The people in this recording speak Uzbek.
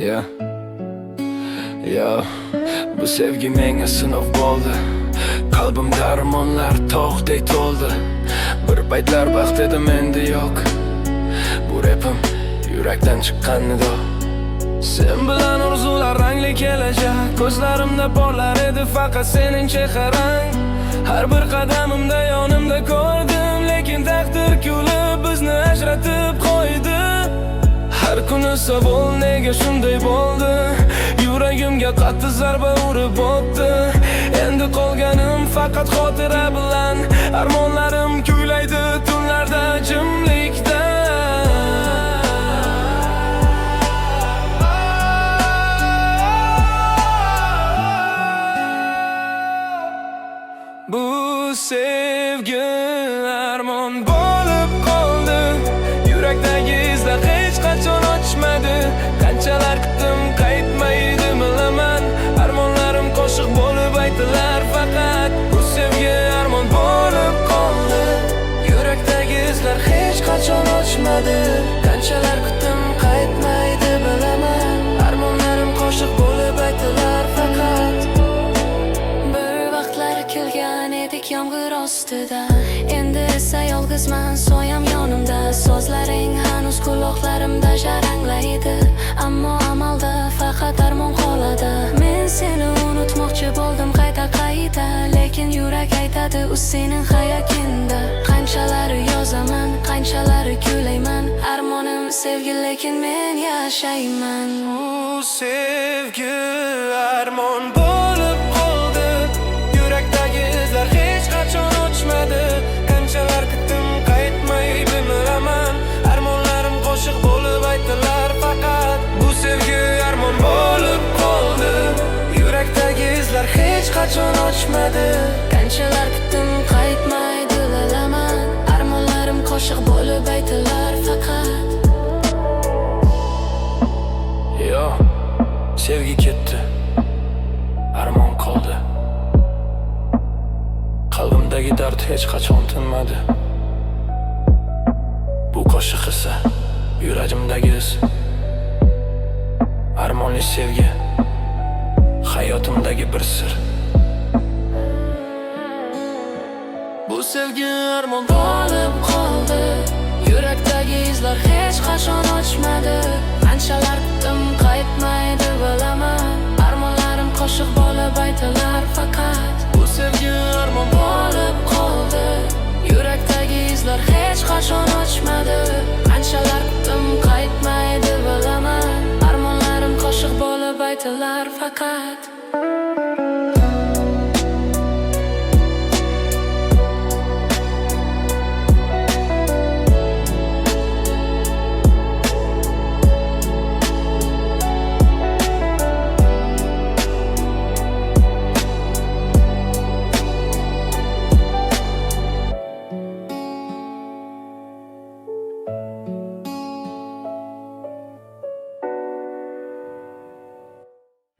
Yeah. Bu sevgi menga sinov bo'ldi. Qalbimda armonlar tog'dek to'ldi. Bir paytlar baxt edim, endi yo'q. Bu rapim yurakdan chiqqan nido. Sen bilan orzular rangli kelajak. Ko'zlarimda porlar edi faqat sening chehrang. Har bir qadamimda yonimda ko'rdim, lekin taqdir kulib bizni ajratib qo'ydi. Har kuni savol, nega shunday bo'ldi? Yuragimga qattiq zarba urib o'tdi. Endi qolganim faqat xotira bilan. Armonlarim kuylaydi tunlarda jimlikda. Bu sevgi armon bo'lib qoldi. Yurakdagi izlar hech qachon ochmadi. Qanchalar kutdim, qaytmaydi bilaman. Armonlarim qo'shiq bo'lib aytilar faqat. Bu sevgi armon bo'lib qoldi. Yurakdagi izlar hech qachon ochmadi. Qanchalar kutdim, qaytmaydi bilaman. Armonlarim qo'shiq bo'lib aytilar faqat. Kelgan edik yomg'ir ostida, endi esa yolg'izman, soyam yonimda. Sozlaring hanuz quloqlarimda jaranglaydi, ammo amalda faqat armon qoladi. Men seni unutmoqchi bo'ldim qayta, lekin yurak aytadi u sening hayotinda. Qanchalari yozaman, qanchalari kuylayman. Armonim sevgi, lekin men yashayman. Bu sevgi armon bo'lib qoldi. Yurakdagi izlar hech qachon ochmadi. Qanchalar kutdim, qaytmaydi bilaman. Armonlarim qo'shiq bo'lib aytilar faqat. Bu sevgi armon bo'lib qoldi. Yurakdagi izlar hech qachon ochmadi. Qanchalar kutdim, qaytmaydi bilaman. Armonlarim qo'shiq bo'lib aytilar faqat. Yo, sevgi ketdi, armon qoldi. Qalbimdagi dard hech qachon tinmadi. Bu qo'shiq esa yuragimdagi iz. Armonli sevgi hayotimdagi bir sir. Bu sevgi armon bo'lib qoldi. Yurakdagi izlar hech qachon ochmadi. Qanchalar kutdim, qaytmaydi bilaman. Armonlarim qo'shiq bo'lib aytilar faqat. Bu sevgi armon Bo'lib qoldi. Yurakdagi izlar hech qachon ochmadi. Qanchalar kutdim, qaytmaydi bilaman. Armonlarim qo'shiq bo'lib aytilar faqat.